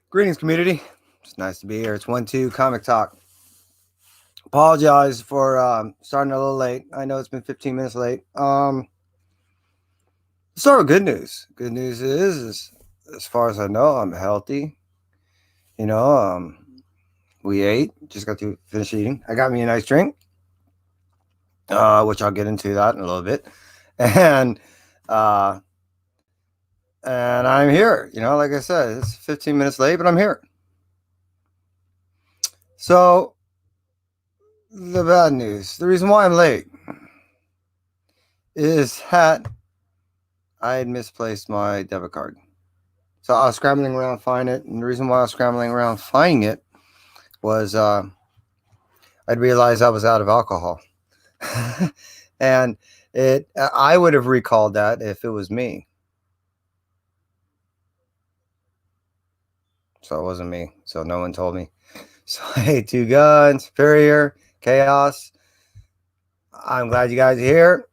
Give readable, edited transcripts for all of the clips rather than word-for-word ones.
Greetings, community. It's nice to be here. It's 1-2 Comic Talk. Apologize for starting a little late. I know it's been 15 minutes late. Let's start with good news. Good news is as far as I know, I'm healthy. You know, we ate. Just got to finish eating. I got me a nice drink, which I'll get into that in a little bit. And uh, and I'm here. You know, like I said, it's 15 minutes late, but I'm here. So the bad news, the reason why I'm late is that I had misplaced my debit card. So I was scrambling around finding it, and the reason why I was scrambling around finding it was I'd realized I was out of alcohol, and I would have recalled that if it was me. So it wasn't me. So no one told me. So hey, Two Guns, Superior, Chaos. I'm glad you guys are here.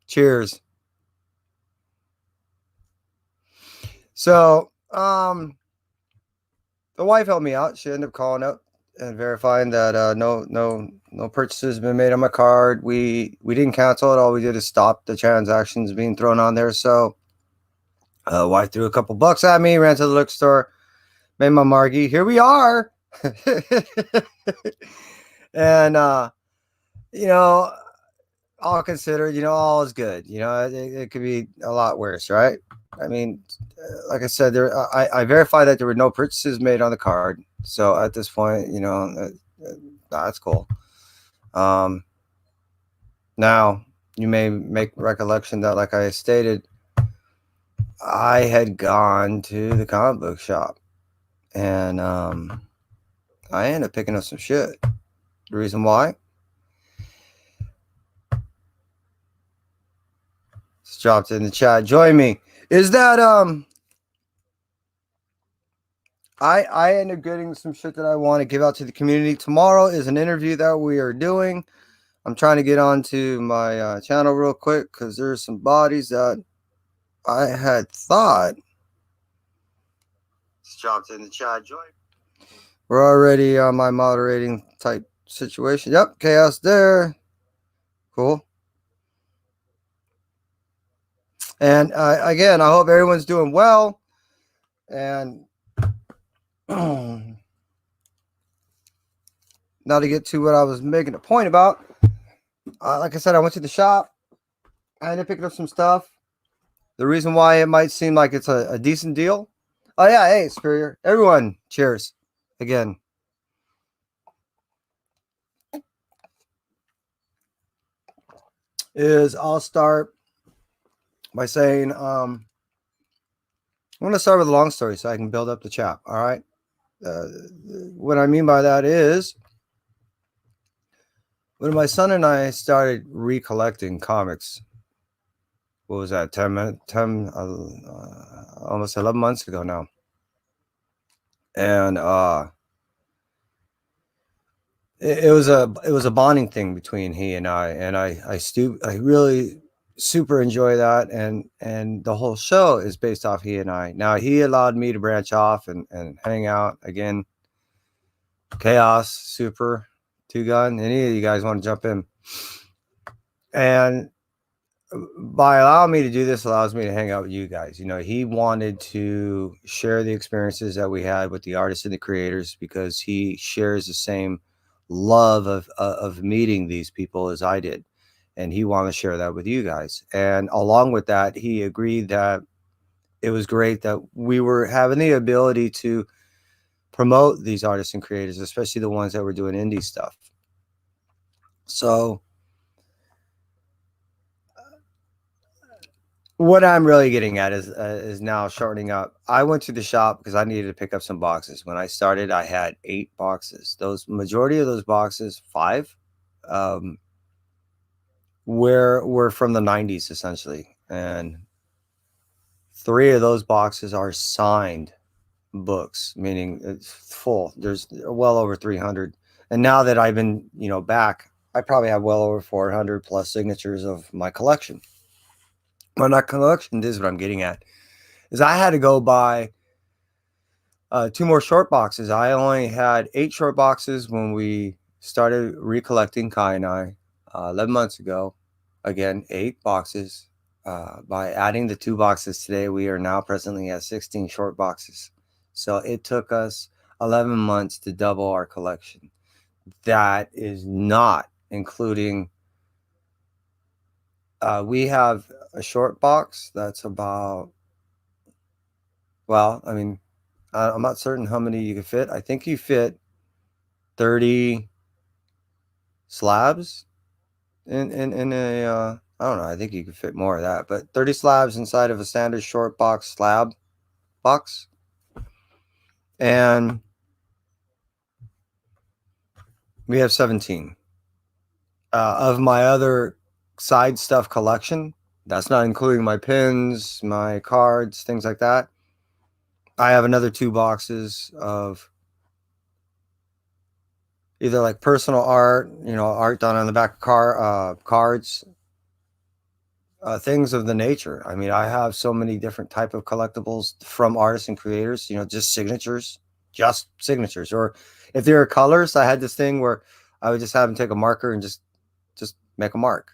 Cheers. So the wife helped me out. She ended up calling up and verifying that no purchases have been made on my card. We didn't cancel it. All we did is stop the transactions being thrown on there. So wife threw a couple bucks at me, ran to the liquor store, made my margie. Here we are. And you know, all considered, you know, all is good. You know, it could be a lot worse, right? I mean, like I said, I verified that there were no purchases made on the card. So at this point, you know, that's cool. Now, you may make recollection that, like I stated, I had gone to the comic book shop, and I ended up picking up some shit. The reason why? It's dropped in the chat. Join me. Is that I ended up getting some shit that I want to give out to the community. Tomorrow is an interview that we are doing. I'm trying to get onto my channel real quick because there's some bodies that I had thought. It's dropped in the chat. Join. We're already on my moderating type situation. Yep, chaos there. Cool. And again, I hope everyone's doing well. And now to get to what I was making a point about. Like I said, I went to the shop. I ended up picking up some stuff. The reason why it might seem like it's a decent deal. Oh, yeah. Hey, Superior. Everyone, cheers. Again. I'll start by saying, I'm going to start with a long story so I can build up the chat. All right. What I mean by that is when my son and I started recollecting comics, what was that, 10 almost 11 months ago now. And it was a bonding thing between he and I really super enjoy that, and the whole show is based off he and I. Now he allowed me to branch off and hang out again. Chaos, Super, Two Gun, any of you guys want to jump in? And by allowing me to do this allows me to hang out with you guys. You know, he wanted to share the experiences that we had with the artists and the creators because he shares the same love of meeting these people as I did, and he wanted to share that with you guys. And along with that, he agreed that it was great that we were having the ability to promote these artists and creators, especially the ones that were doing indie stuff. So what I'm really getting at is now shortening up. I went to the shop because I needed to pick up some boxes. When I started, I had 8 boxes. Those majority of those boxes, 5, were from the 90s essentially, and 3 of those boxes are signed books, meaning it's full. There's well over 300, and now that I've been back, I probably have well over 400 plus signatures of my collection. Well, not collection. This is what I'm getting at. Is I had to go buy 2 more short boxes. I only had 8 short boxes when we started recollecting Kai and I 11 months ago. Again, 8 boxes. By adding the 2 boxes today, we are now presently at 16 short boxes. So it took us 11 months to double our collection. That is not including, we have a short box that's about, well, I mean, I'm not certain how many you can fit. I think you fit 30 slabs in a, I don't know, I think you could fit more of that, but 30 slabs inside of a standard short box slab box. And we have 17. Of my other side stuff collection, that's not including my pins, my cards, things like that. I have another 2 boxes of either like personal art, art done on the back of cards, things of the nature. I mean, I have so many different type of collectibles from artists and creators, just signatures, or if there are colors, I had this thing where I would just have them take a marker and just make a mark.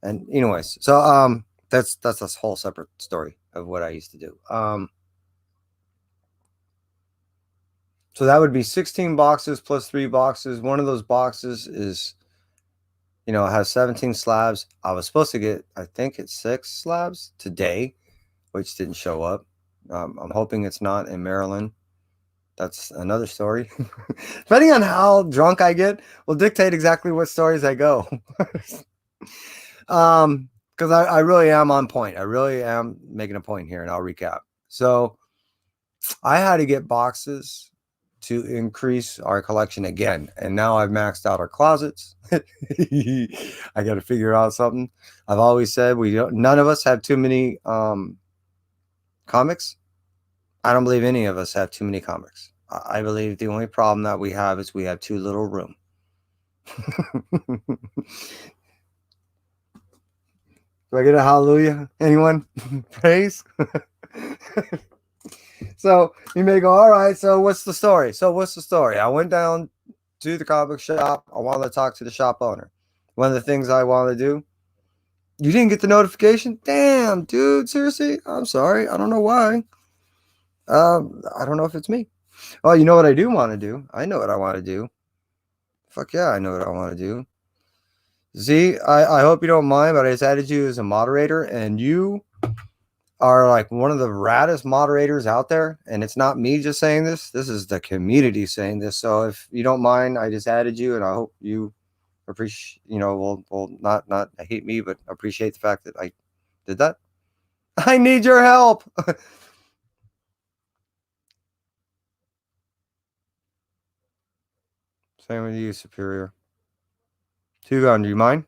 And anyways, so that's a whole separate story of what I used to do. So that would be 16 boxes plus 3 boxes. One of those boxes is, has 17 slabs. I was supposed to get, I think it's 6 slabs today, which didn't show up. I'm hoping it's not in Maryland. That's another story. Depending on how drunk I get will dictate exactly what stories I go. Because I really am on point. I really am making a point here, and I'll recap. So I had to get boxes to increase our collection again, and now I've maxed out our closets. I got to figure out something. I've always said none of us have too many comics. I don't believe any of us have too many comics. I believe the only problem that we have is we have too little room. Do I get a hallelujah? Anyone? Praise? So you may go, all right, so what's the story? I went down to the comic shop. I wanted to talk to the shop owner. One of the things I wanted to do, you didn't get the notification? Damn, dude, seriously? I'm sorry. I don't know why. I don't know if it's me. Oh, you know what I do want to do? I know what I want to do. Fuck yeah, I know what I want to do. Z, I hope you don't mind, but I just added you as a moderator, and you are like one of the raddest moderators out there. And it's not me just saying this. This is the community saying this. So if you don't mind, I just added you, and I hope you appreciate, will not hate me, but appreciate the fact that I did that. I need your help. Same with you, Superior. Tugon, do you mind?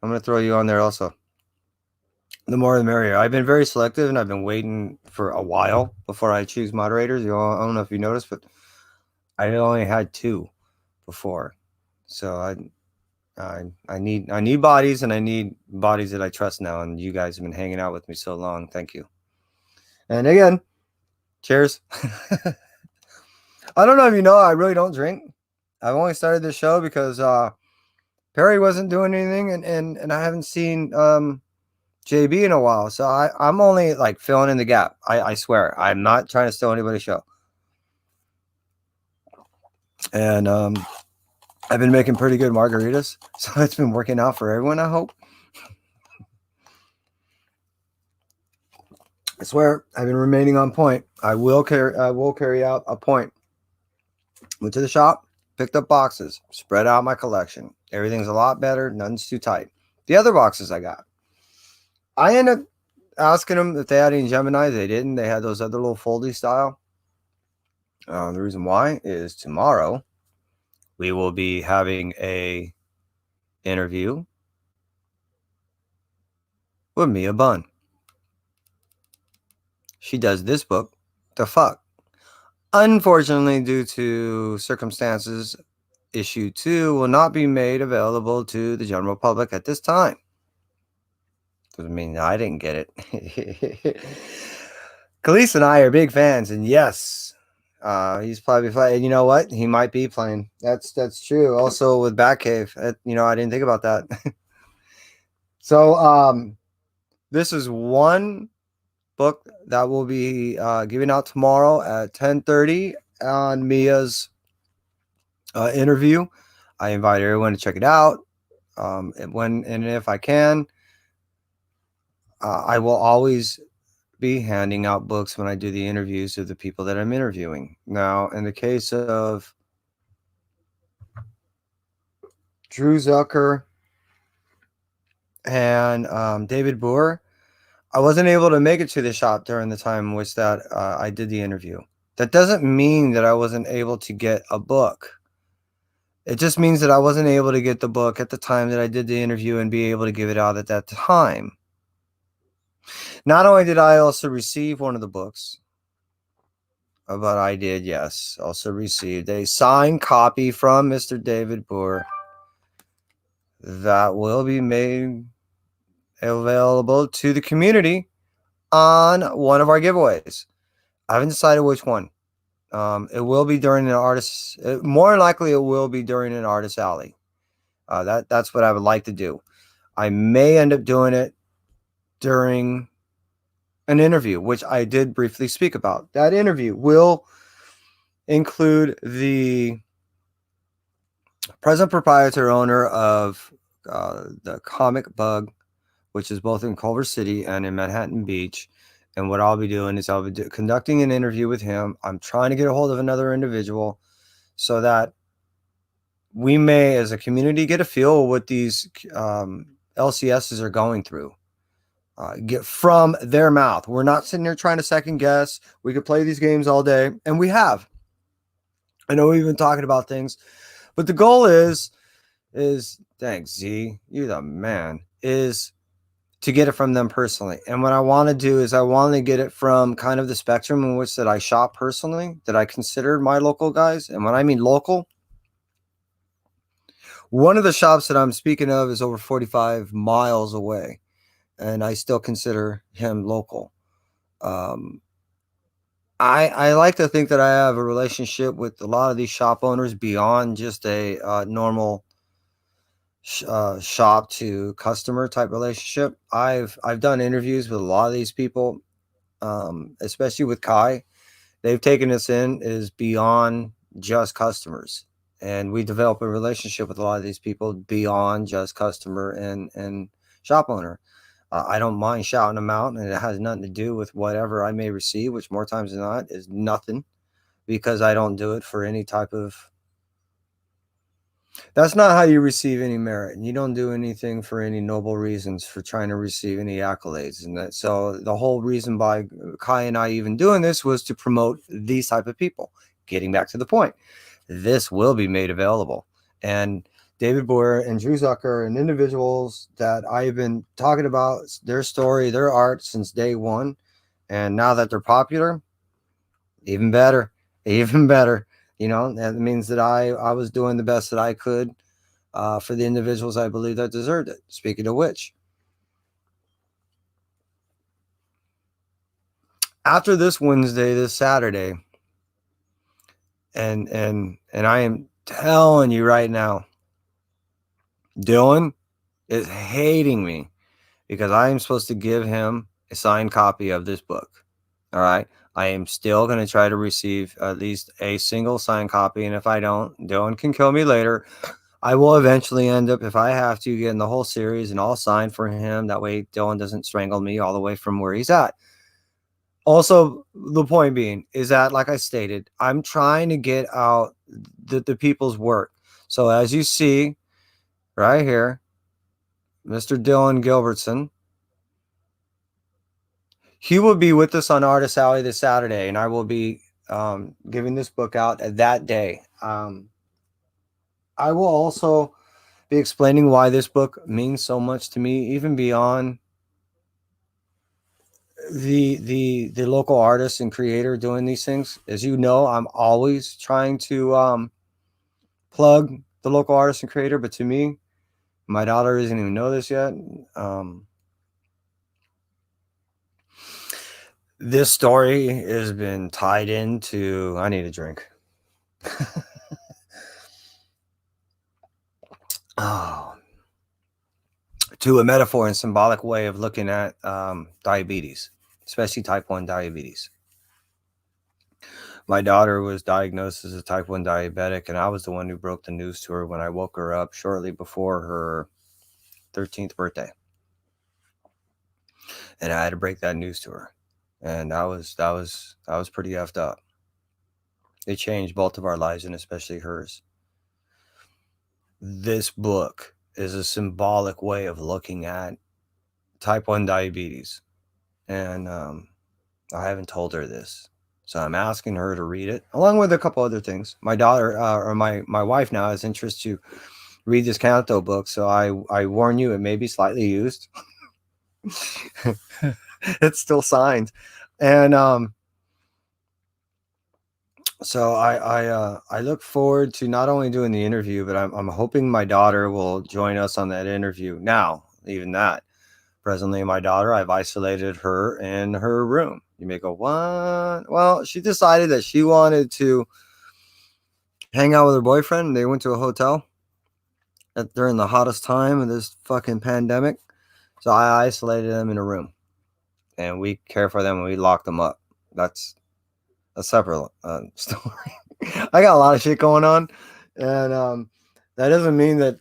I'm going to throw you on there also. The more the merrier. I've been very selective, and I've been waiting for a while before I choose moderators. I don't know if you noticed, but I only had 2 before. So I need bodies, and I need bodies that I trust now. And you guys have been hanging out with me so long. Thank you. And again, cheers. I don't know if you know, I really don't drink. I've only started this show because Perry wasn't doing anything, and I haven't seen JB in a while. So I'm only like filling in the gap. I swear. I'm not trying to steal anybody's show. And I've been making pretty good margaritas. So it's been working out for everyone, I hope. I swear, I've been remaining on point. I will carry out a point. Went to the shop, picked up boxes, spread out my collection. Everything's a lot better. Nothing's too tight. The other boxes I got, I ended up asking them if they had any Gemini. They didn't. They had those other little foldy style. The reason why is tomorrow we will be having a interview with Mia Bunn. She does this book, The Fuck. Unfortunately, due to circumstances, issue 2 will not be made available to the general public at this time. Doesn't mean I didn't get it. Khalees and I are big fans, and yes, He's probably playing. You know what? He might be playing. That's true. Also with Batcave, I didn't think about that. So this is one book that will be giving out tomorrow at 10:30 on Mia's interview. I invite everyone to check it out. When and if I can, I will always be handing out books when I do the interviews of the people that I'm interviewing. Now, in the case of Drew Zucker and David Boer, I wasn't able to make it to the shop during the time in which that I did the interview. That doesn't mean that I wasn't able to get a book. It just means that I wasn't able to get the book at the time that I did the interview and be able to give it out at that time. Not only did I also receive one of the books, but I did, yes, also received a signed copy from Mr. David Boer that will be made available to the community on one of our giveaways. I haven't decided which one. It will be during an artist. More likely, it will be during an artist alley. That's what I would like to do. I may end up doing it during an interview, which I did briefly speak about. That interview will include the present proprietor owner of the Comic Bug, which is both in Culver City and in Manhattan Beach. And what I'll be doing is I'll be conducting an interview with him. I'm trying to get a hold of another individual so that we may, as a community, get a feel of what these LCSs are going through. Get from their mouth. We're not sitting here trying to second guess. We could play these games all day, and we have. I know we've been talking about things, but the goal is thanks Z, you're the man, is to get it from them personally. And what I want to do is I want to get it from kind of the spectrum in which that I shop personally, that I consider my local guys. And when I mean local, one of the shops that I'm speaking of is over 45 miles away, and I still consider him local. I like to think that I have a relationship with a lot of these shop owners beyond just a normal shop to customer type relationship. I've done interviews with a lot of these people, especially with Kai. They've taken us in is beyond just customers, and we develop a relationship with a lot of these people beyond just customer and shop owner. I don't mind shouting them out, and it has nothing to do with whatever I may receive, which more times than not is nothing, because I don't do it for any type of. That's not how you receive any merit. You don't do anything for any noble reasons for trying to receive any accolades. And that, so the whole reason by Kai and I even doing this was to promote these type of people. Getting back to the point, this will be made available. And David Boyer and Drew Zucker and individuals that I've been talking about their story, their art since day one. And now that they're popular, even better, even better. That means that I was doing the best that I could for the individuals I believe that deserved it. Speaking of which, after this Wednesday, this Saturday, and I am telling you right now, Dylan is hating me because I am supposed to give him a signed copy of this book. All right. I am still going to try to receive at least a single signed copy. And if I don't, Dylan can kill me later. I will eventually end up, if I have to, getting the whole series and all signed for him. That way Dylan doesn't strangle me all the way from where he's at. Also, the point being is that, like I stated, I'm trying to get out the people's work. So as you see right here, Mr. Dylan Gilbertson, he will be with us on Artist Alley this Saturday, and I will be giving this book out that day. I will also be explaining why this book means so much to me, even beyond the local artist and creator doing these things. As you know, I'm always trying to plug the local artist and creator, but to me, my daughter doesn't even know this yet. This story has been tied into, I need a drink. Oh, to a metaphor and symbolic way of looking at diabetes, especially type 1 diabetes. My daughter was diagnosed as a type 1 diabetic, and I was the one who broke the news to her when I woke her up shortly before her 13th birthday. And I had to break that news to her. And that was pretty effed up. It changed both of our lives, and especially hers. This book is a symbolic way of looking at type 1 diabetes. And I haven't told her this. So I'm asking her to read it, along with a couple other things. My daughter, or my wife now, has interest to read this Canto book. So I warn you, it may be slightly used. It's still signed. And so I look forward to not only doing the interview, but I'm hoping my daughter will join us on that interview. Now, even that, presently, my daughter, I've isolated her in her room. You may go, what? Well, she decided that she wanted to hang out with her boyfriend. They went to a hotel during the hottest time of this fucking pandemic. So I isolated them in a room, and we care for them and we lock them up. That's a separate story. I got a lot of shit going on, and that doesn't mean that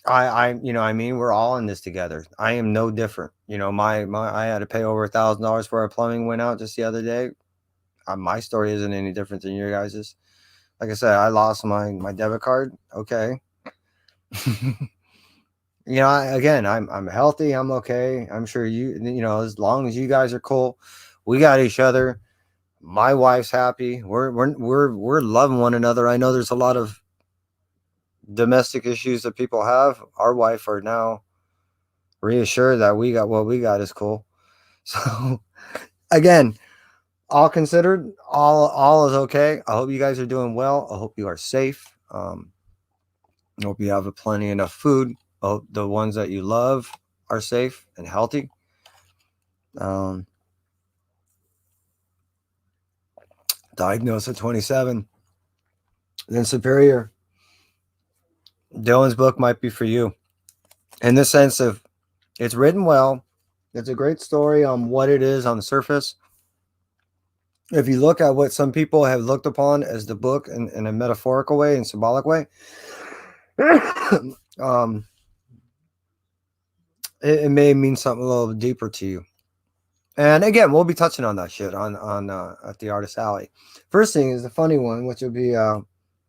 I mean, we're all in this together. I am no different. My I had to pay over $1,000 for our plumbing went out just the other day. My story isn't any different than your guys's. Like I said, I lost my debit card. Okay. I'm healthy. I'm okay. I'm sure as long as you guys are cool, we got each other. My wife's happy. We're loving one another. I know there's a lot of domestic issues that people have. Our wife are now reassured that we got what we got is cool. So again, all considered, all is okay. I hope you guys are doing well. I hope you are safe. I hope you have plenty enough food. I hope the ones that you love are safe and healthy. Diagnosed at 27, then Superior. Dylan's book might be for you, in the sense of it's written well. It's a great story on what it is on the surface. If you look at what some people have looked upon as the book in a metaphorical way and symbolic way, it may mean something a little deeper to you. And again, we'll be touching on that shit on at the Artist Alley. First thing is the funny one, which will be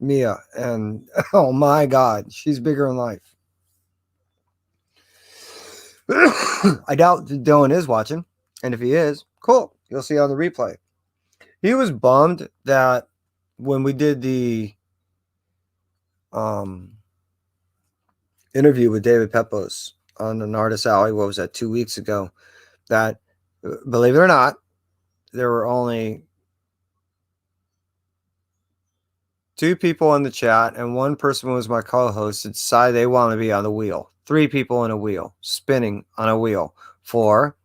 Mia, and oh my God, she's bigger in life. I doubt Dylan is watching, and if he is, cool. You'll see on the replay. He was bummed that when we did the interview with David Pepos on an Artist Alley, what was that, 2 weeks ago, that, believe it or not, there were only 2 people in the chat, and one person was my co-host that decided they want to be on the wheel. 3 people in a wheel, spinning on a wheel for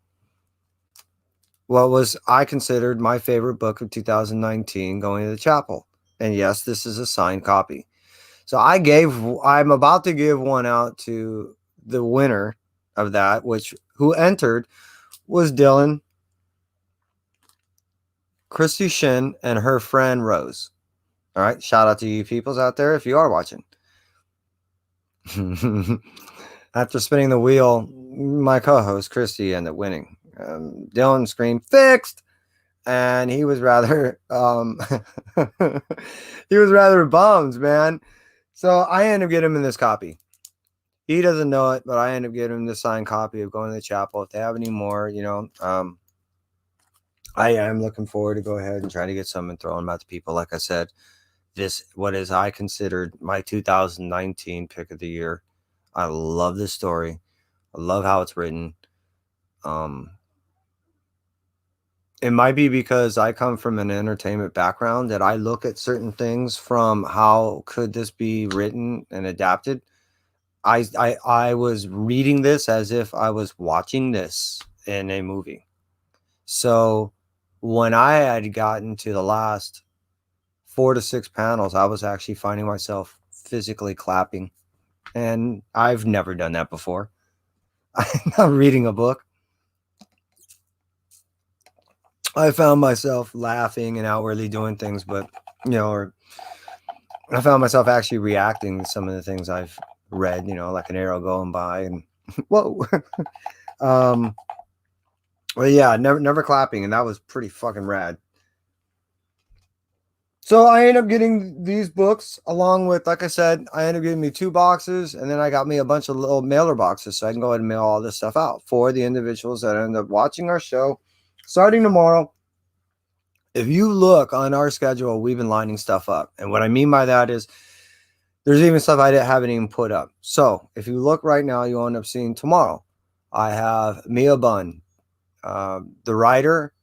what was I considered my favorite book of 2019, Going to the Chapel. And yes, this is a signed copy. So I'm about to give one out to the winner of that, who entered was Dylan, Christy Shin, and her friend Rose. All right. Shout out to you peoples out there if you are watching. After spinning the wheel, my co-host Christy ended up winning. Dylan screamed "fixed," and he was rather he was rather bummed, man. So I ended up getting him in this copy. He doesn't know it, but I ended up getting him the signed copy of Going to the Chapel. If they have any more, I am looking forward to go ahead and try to get some and throw them out to people. Like I said, what is I considered my 2019 pick of the year. I love this story. I love how it's written. It might be because I come from an entertainment background that I look at certain things from how could this be written and adapted. I was reading this as if I was watching this in a movie. So when I had gotten to the last 4 to 6 panels, I was actually finding myself physically clapping. And I've never done that before. I'm not reading a book. I found myself laughing and outwardly doing things, but, or I found myself actually reacting to some of the things I've read, like an arrow going by and whoa. um, well, yeah, never clapping. And that was pretty fucking rad. So I ended up getting these books along with, like I said, I ended up getting me 2 boxes, and then I got me a bunch of little mailer boxes so I can go ahead and mail all this stuff out for the individuals that end up watching our show starting tomorrow. If you look on our schedule, we've been lining stuff up. And what I mean by that is there's even stuff I haven't even put up. So if you look right now, you'll end up seeing tomorrow. I have Mia Bunn, the writer,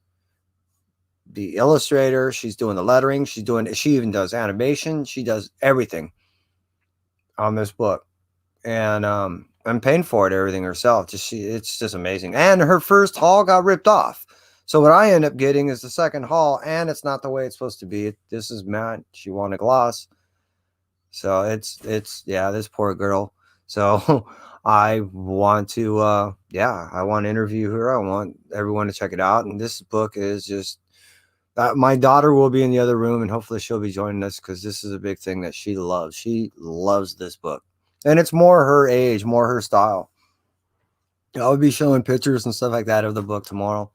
the illustrator. She's doing the lettering. She even does animation. She does everything on this book. And I'm paying for it, everything herself. It's just amazing. And her first haul got ripped off. So what I end up getting is the second haul, and it's not the way it's supposed to be. This is matte. She wanted gloss. So it's this poor girl. So I want to I want to interview her. I want everyone to check it out. And this book is just my daughter will be in the other room, and hopefully she'll be joining us because this is a big thing that she loves. She loves this book. And it's more her age, more her style. I'll be showing pictures and stuff like that of the book tomorrow.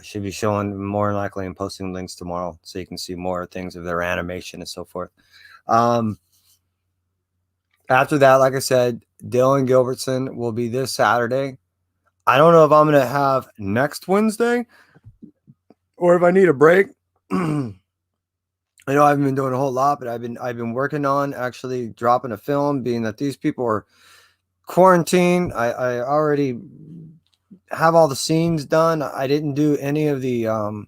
She'll be showing more likely and posting links tomorrow so you can see more things of their animation and so forth. After that, like I said, Dylan Gilbertson will be this Saturday. I don't know if I'm going to have next Wednesday or if I need a break. I know I haven't been doing a whole lot, but I've been working on actually dropping a film, being that these people are quarantined. I already have all the scenes done. I didn't do any of the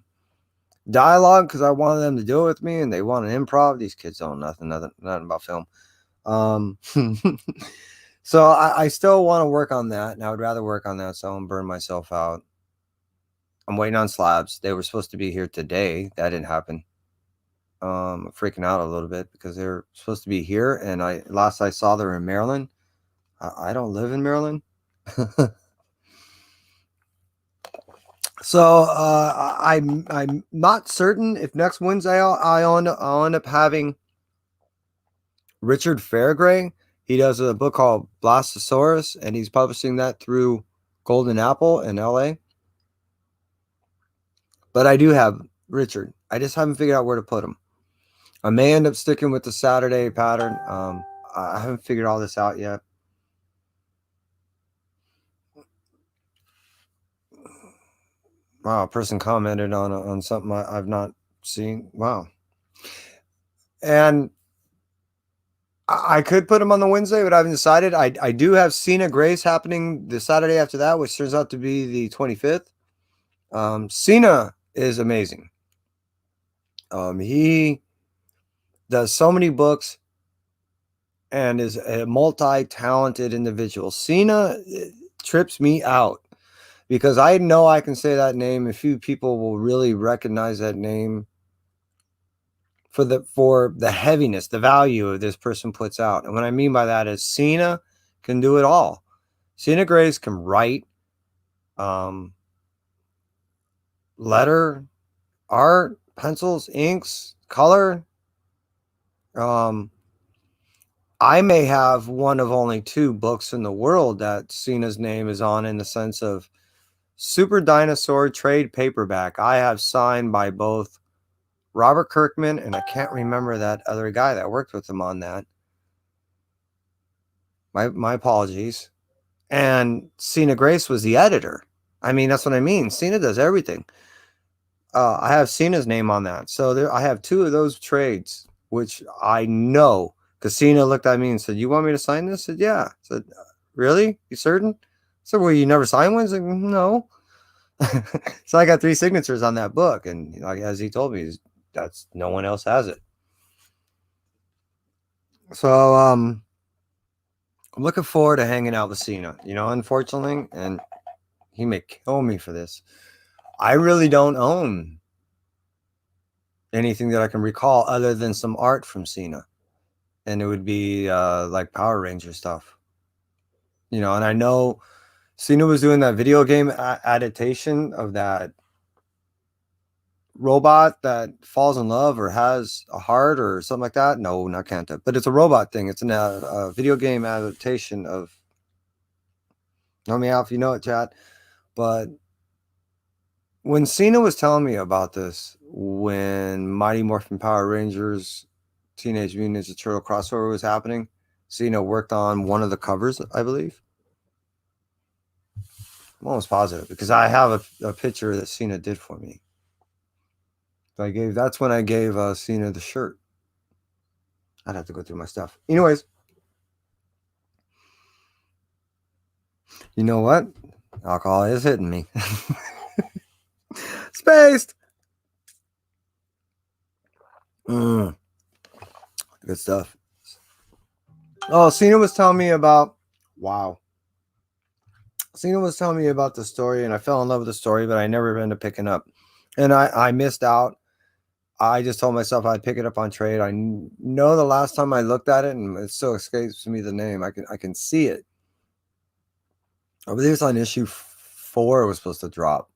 dialogue because I wanted them to do it with me, and they want an improv. These kids don't know nothing about film. So I still want to work on that, and I would rather work on that so I don't burn myself out. I'm waiting on slabs. They were supposed to be here today. That didn't happen. Freaking out a little bit because they're supposed to be here, and last I saw they're in Maryland. I don't live in Maryland. So I'm not certain if next Wednesday I'll end up having Richard Fairgray. He does a book called Blastosaurus, and he's publishing that through Golden Apple in LA. But I do have Richard. I just haven't figured out where to put him. I may end up sticking with the Saturday pattern. I haven't figured all this out yet. Wow, a person commented on something I've not seen. Wow. And I could put him on the Wednesday, but I haven't decided. I do have Cena Grace happening the Saturday after that, which turns out to be the 25th. Cena is amazing. He does so many books and is a multi-talented individual. Cena trips me out because I know I can say that name. A few people will really recognize that name for the heaviness, the value this person puts out. And what I mean by that is Cena can do it all. Cena Grace can write, letter, art, pencils, inks, color. I may have one of only 2 books in the world that Cena's name is on in the sense of Super Dinosaur trade paperback. I have signed by both Robert Kirkman, and I can't remember that other guy that worked with him on that. My apologies. And Cena Grace was the editor. I mean, that's what I mean. Cena does everything. I have Cena's name on that. So I have 2 of those trades, which I know. Because Cena looked at me and said, "You want me to sign this?" I said, "Yeah." I said, "Really? You certain?" I said, "Well, you never signed one?" I said, "No." So I got 3 signatures on that book. And as he told me, that's no one else has it. So I'm looking forward to hanging out with Cena, unfortunately, and he may kill me for this. I really don't own anything that I can recall other than some art from Cena, and it would be like Power Ranger stuff, you know. And I know Cena was doing that video game adaptation of that robot that falls in love or has a heart or something like that. No, not Kanta, but it's a robot thing. It's a video game adaptation of. Know me out if you know it, chat. But when Cena was telling me about this, when Mighty Morphin Power Rangers Teenage Mutant Ninja Turtle crossover was happening, Cena worked on one of the covers, I believe. I'm almost positive because I have a picture that Cena did for me. That's when I gave Cena the shirt. I'd have to go through my stuff. Anyways, you know what? Alcohol is hitting me. Spaced. Good stuff. Oh, Cena was telling me about. Wow. Cena was telling me about the story, and I fell in love with the story, but I never ended up picking up. And I missed out. I just told myself I'd pick it up on trade. I know the last time I looked at it, and it still escapes me the name. I can see it. I believe it's on issue 4. It was supposed to drop.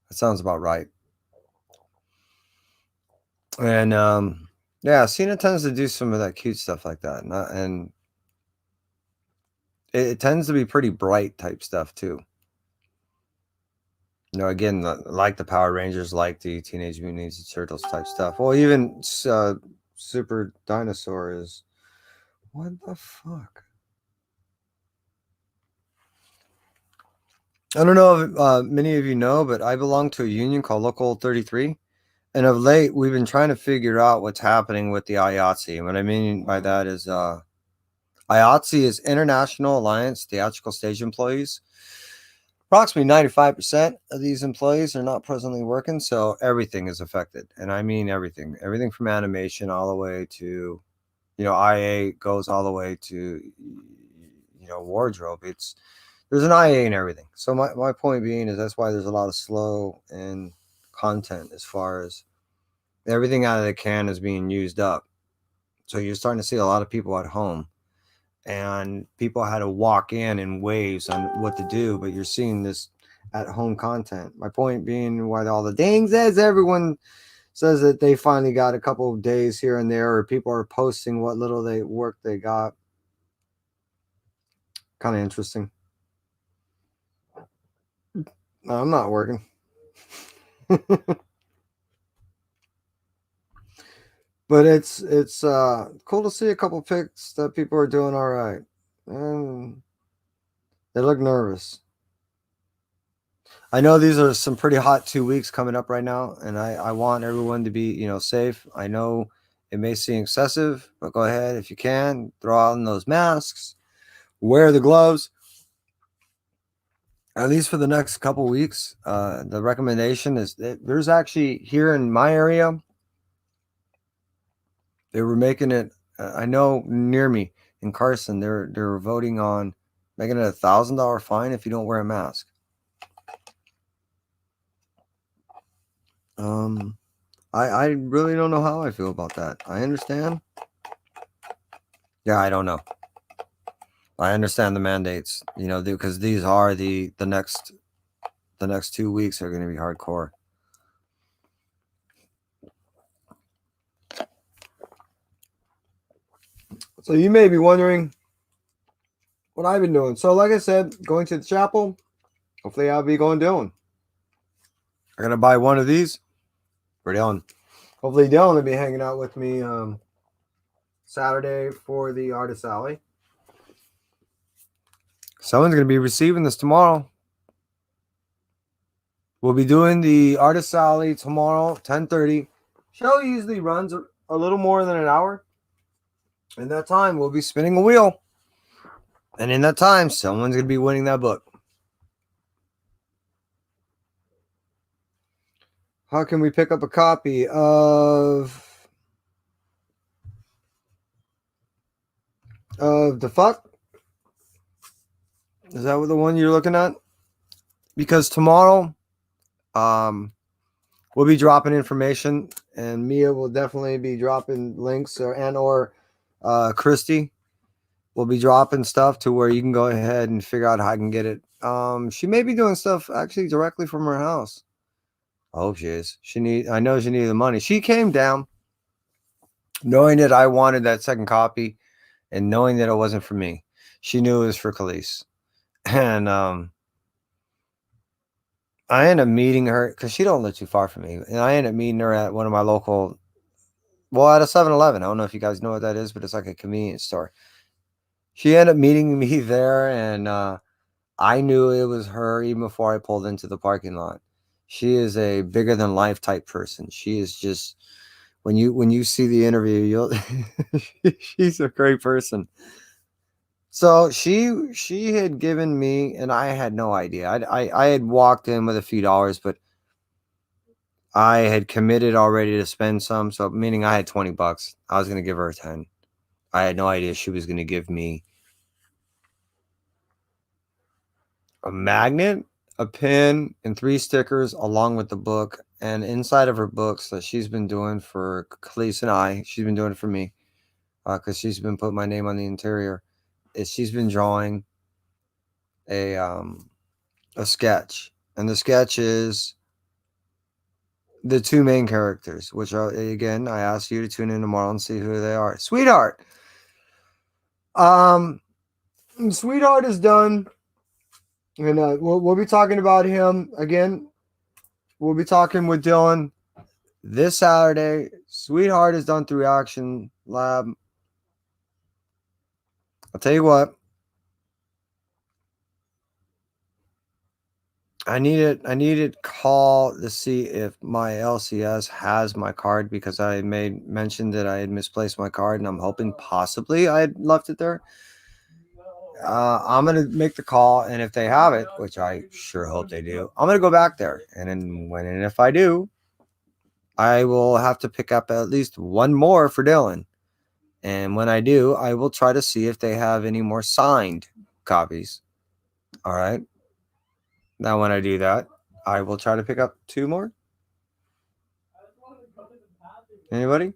That sounds about right. And yeah, Cena tends to do some of that cute stuff like that, and it tends to be pretty bright type stuff too. You know, again, like the Power Rangers, like the Teenage Mutant Ninja Turtles type stuff. Well, even Super Dinosaur is. What the fuck? I don't know if many of you know, but I belong to a union called Local 33. And of late, we've been trying to figure out what's happening with the IATSE. And what I mean by that is IATSE is International Alliance Theatrical Stage Employees. Approximately 95% of these employees are not presently working, so everything is affected. And I mean everything. Everything from animation all the way to, IA goes all the way to, wardrobe. There's an IA in everything. So my point being is that's why there's a lot of slow in content as far as everything out of the can is being used up. So you're starting to see a lot of people at home, and people had to walk in waves on what to do, but you're seeing this at home content. My point being why all the dang says everyone says that they finally got a couple of days here and there, or people are posting what little work they got. Kind of interesting. No, I'm not working. But it's cool to see a couple pics that people are doing all right. And they look nervous. I know these are some pretty hot 2 weeks coming up right now, and I want everyone to be, safe. I know it may seem excessive, but go ahead if you can. Throw on those masks. Wear the gloves. At least for the next couple weeks. The recommendation is that there's actually here in my area, they were making it. I know near me in Carson, they're voting on making it $1,000 fine if you don't wear a mask. I really don't know how I feel about that. I understand. Yeah, I don't know. I understand the mandates, because these are the next 2 weeks are going to be hardcore. So you may be wondering what I've been doing. So like I said, going to the chapel. Hopefully I'll be going doing. I'm going to buy one of these for Dylan. Hopefully Dylan will be hanging out with me Saturday for the Artist Alley. Someone's going to be receiving this tomorrow. We'll be doing the Artist Alley tomorrow, 10:30. Show usually runs a little more than an hour. In that time, we'll be spinning a wheel. And in that time, someone's going to be winning that book. How can we pick up a copy of The Fuck? Is that the one you're looking at? Because tomorrow, We'll be dropping information, and Mia will definitely be dropping links, or Christy will be dropping stuff to where you can go ahead and figure out how I can get it. She may be doing stuff actually directly from her house. I hope she is. I know she needed the money. She came down knowing that I wanted that second copy and knowing that it wasn't for me. She knew it was for Khalees. And I ended up meeting her because she don't live too far from me. And I ended up meeting her at one of my local, at a 7-Eleven. I don't know if you guys know what that is, but it's like a convenience store. She ended up meeting me there, and I knew it was her even before I pulled into the parking lot. She is a bigger than life type person. She is just, when you see the interview, you'll she's a great person. So she had given me, and I had no idea. I had walked in with a few dollars, but I had committed already to spend some. So meaning I had $20. I was going to give her 10. I had no idea she was going to give me a magnet, a pin, and 3 stickers along with the book. And inside of her books that she's been doing for Khalees and I, she's been doing it for me because she's been putting my name on the interior. She's been drawing a sketch, and the sketch is the 2 main characters, which are, again, I asked you to tune in tomorrow and see who they are. Sweetheart. Sweetheart is done, and we'll be talking about him again. We'll be talking with Dylan this Saturday. Sweetheart is done through Action Lab. I'll tell you what. I needed call to see if my LCS has my card, because I made mention that I had misplaced my card, and I'm hoping possibly I had left it there. I'm gonna make the call, and if they have it, which I sure hope they do, I'm gonna go back there, and then when and if I do, I will have to pick up at least one more for Dylan. And when I do, I will try to see if they have any more signed copies. All right. Now, when I do that, I will try to pick up 2 more. Anybody?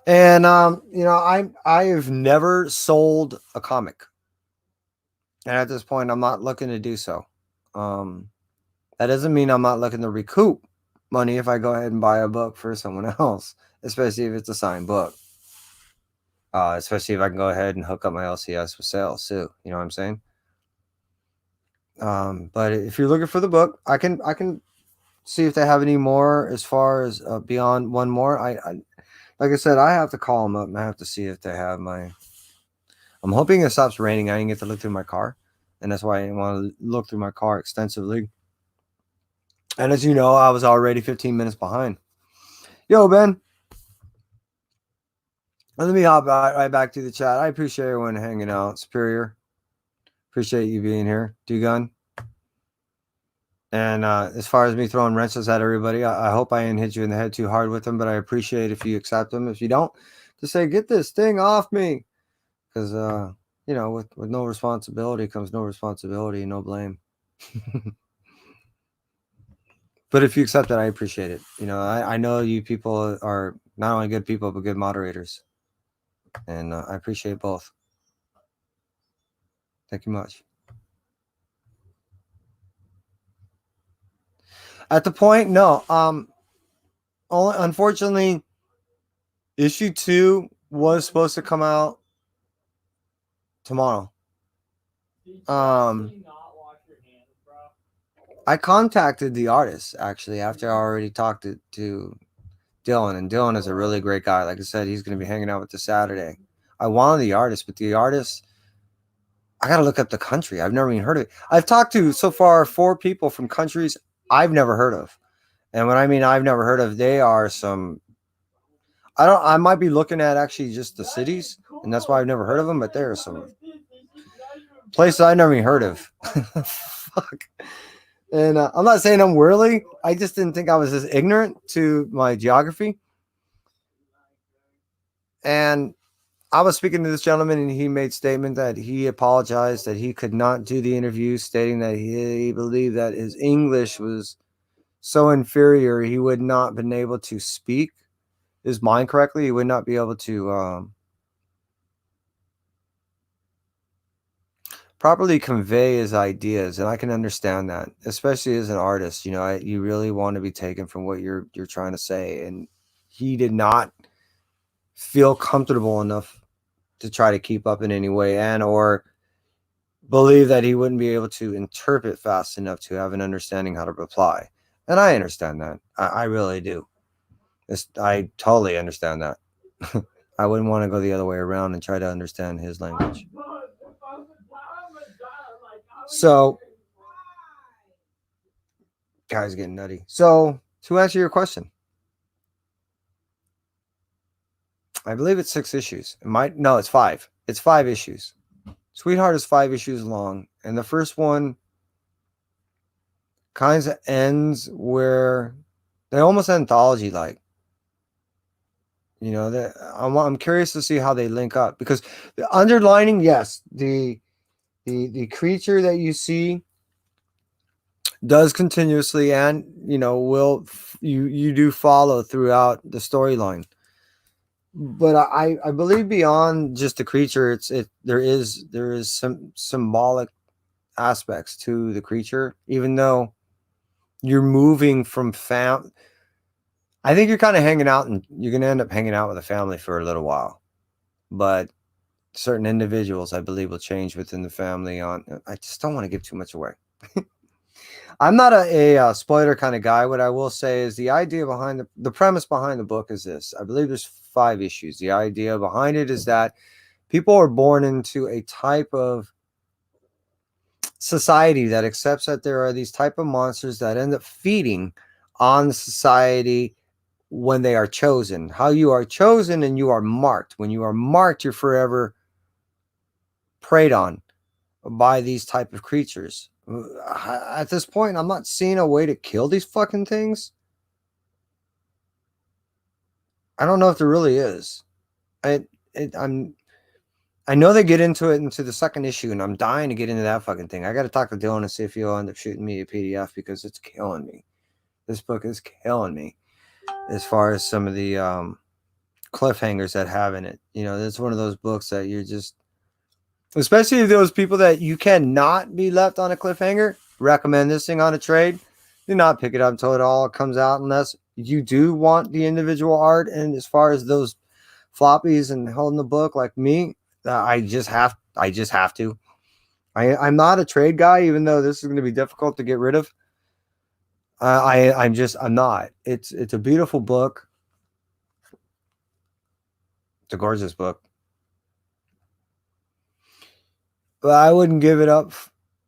And I have never sold a comic, and at this point, I'm not looking to do so. That doesn't mean I'm not looking to recoup money if I go ahead and buy a book for someone else, especially if it's a signed book. Especially if I can go ahead and hook up my LCS with sales too. You know what I'm saying? But if you're looking for the book, I can see if they have any more as far as beyond one more. I like I said, I have to call them up and I have to see if they have my. I'm hoping it stops raining. I didn't get to look through my car, and that's why I didn't want to look through my car extensively. And as you know, I was already 15 minutes behind. Yo, Ben. Let me hop right back to the chat. I appreciate everyone hanging out. Superior. Appreciate you being here. Dugun. And as far as me throwing wrenches at everybody, I hope I didn't hit you in the head too hard with them, but I appreciate if you accept them. If you don't, just say, get this thing off me. Because, with no responsibility comes no responsibility and no blame. But if you accept it, I appreciate it. I know you people are not only good people, but good moderators. And I appreciate both. Thank you much. At the point, no. Unfortunately, issue 2 was supposed to come out tomorrow. I contacted the artist actually after I already talked to Dylan, and Dylan is a really great guy. Like I said, he's going to be hanging out with us Saturday. I wanted the artist, but the artist, I got to look up the country. I've never even heard of it. I've talked to so far 4 people from countries I've never heard of. And when I mean I've never heard of, they are some, I might be looking at actually just the cities, and that's why I've never heard of them, but there are some places I never even heard of. Fuck. And I'm not saying I'm worldly. I just didn't think I was as ignorant to my geography. And I was speaking to this gentleman, and he made statement that he apologized that he could not do the interview, stating that he believed that his English was so inferior he would not been able to speak his mind correctly. He would not be able to properly convey his ideas, and I can understand that, especially as an artist. You know, you really want to be taken from what you're trying to say, and he did not feel comfortable enough to try to keep up in any way, and or believe that he wouldn't be able to interpret fast enough to have an understanding how to reply. And I understand that. I really do. I totally understand that. I wouldn't want to go the other way around and try to understand his language. So, guys getting nutty. So, to answer your question, I believe it's 6 issues. No, it's 5. It's 5 issues. Sweetheart is 5 issues long, and the first one kind of ends where they almost anthology like. You know, that I'm curious to see how they link up, because the underlining, yes, the creature that you see does continuously, and you know, you do follow throughout the storyline. But I believe beyond just the creature, there is some symbolic aspects to the creature, even though you're moving from I think you're kind of hanging out, and you're going to end up hanging out with a family for a little while. But certain individuals, I believe, will change within the family. I just don't want to give too much away. I'm not a spoiler kind of guy. What I will say is the idea behind the premise behind the book is this. I believe there's 5 issues. The idea behind it is that people are born into a type of society that accepts that there are these type of monsters that end up feeding on the society when they are chosen. How you are chosen, and you are marked. When you are marked, you're forever preyed on by these type of creatures. At this point, I'm not seeing a way to kill these fucking things. I don't know if there really is. I know they get into it into the second issue, and I'm dying to get into that fucking thing. I got to talk to Dylan and see if he'll end up shooting me a PDF, because it's killing me. This book is killing me as far as some of the cliffhangers that have in it. You know, it's one of those books that you're just, especially those people that you cannot be left on a cliffhanger, recommend this thing on a trade. Do not pick it up until it all comes out, unless you do want the individual art. And as far as those floppies and holding the book, like me, I just have to. I'm not a trade guy, even though this is going to be difficult to get rid of. I'm not. It's a beautiful book. It's a gorgeous book. But I wouldn't give it up.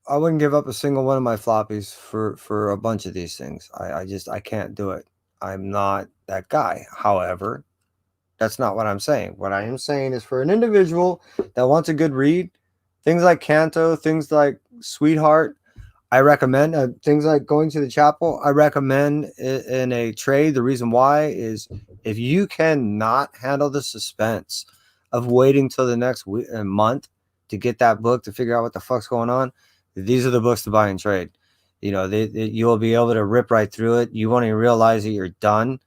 I wouldn't give up a single one of my floppies for a bunch of these things. I can't do it. I'm not that guy. However, that's not what I'm saying. What I am saying is, for an individual that wants a good read, things like Canto, things like Sweetheart, I recommend. Things like Going to the Chapel, I recommend in a trade. The reason why is, if you cannot handle the suspense of waiting till the next month to get that book to figure out what the fuck's going on, these are the books to buy and trade. You know, you'll be able to rip right through it. You won't even realize that you're done,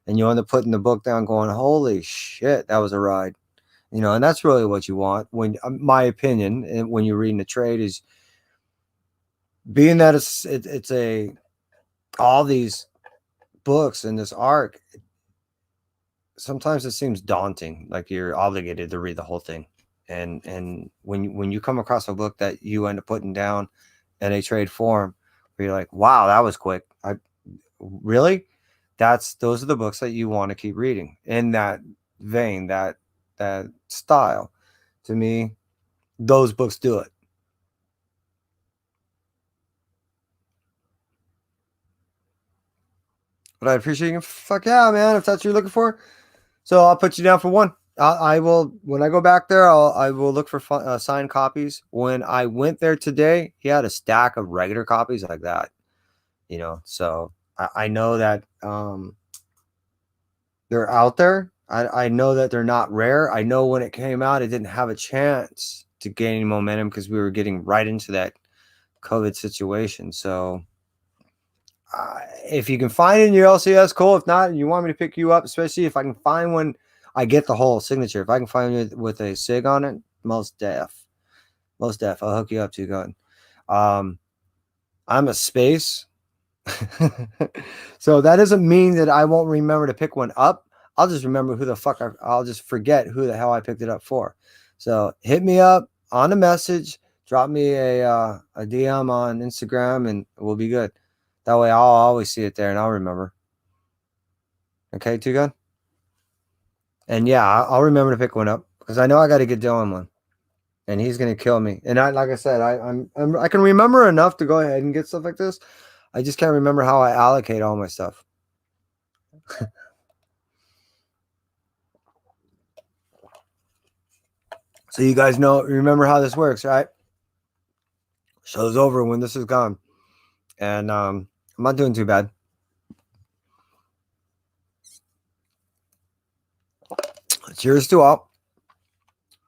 and you end up putting the book down going, holy shit, that was a ride. You know, and that's really what you want. When my opinion, when you're reading a trade, is being that it's all these books in this arc, sometimes it seems daunting, like you're obligated to read the whole thing. And when you come across a book that you end up putting down in a trade form, where you're like, wow, that was quick. Really, those are the books that you want to keep reading in that vein, that style. To me, those books do it. But I appreciate you. Fuck yeah, man! If that's what you're looking for, so I'll put you down for one. I will, when I go back there. I will look for signed copies. When I went there today, he had a stack of regular copies like that. You know, so I know that they're out there. I know that they're not rare. I know when it came out, it didn't have a chance to gain momentum because we were getting right into that COVID situation. So if you can find it in your LCS, cool. If not, you want me to pick you up, especially if I can find one. I get the whole signature. If I can find it with a SIG on it, most def. I'll hook you up to going. I'm a space. So that doesn't mean that I won't remember to pick one up. I'll just remember who the fuck I'll just forget who the hell I picked it up for. So hit me up on a message, drop me a DM on Instagram, and we'll be good. That way I'll always see it there and I'll remember. Okay, Two Gun? And yeah, I'll remember to pick one up because I know I got to get Dylan one, and he's gonna kill me. And like I said, I can remember enough to go ahead and get stuff like this. I just can't remember how I allocate all my stuff. So you guys remember how this works, right? Show's over when this is gone, and I'm not doing too bad. Cheers to all.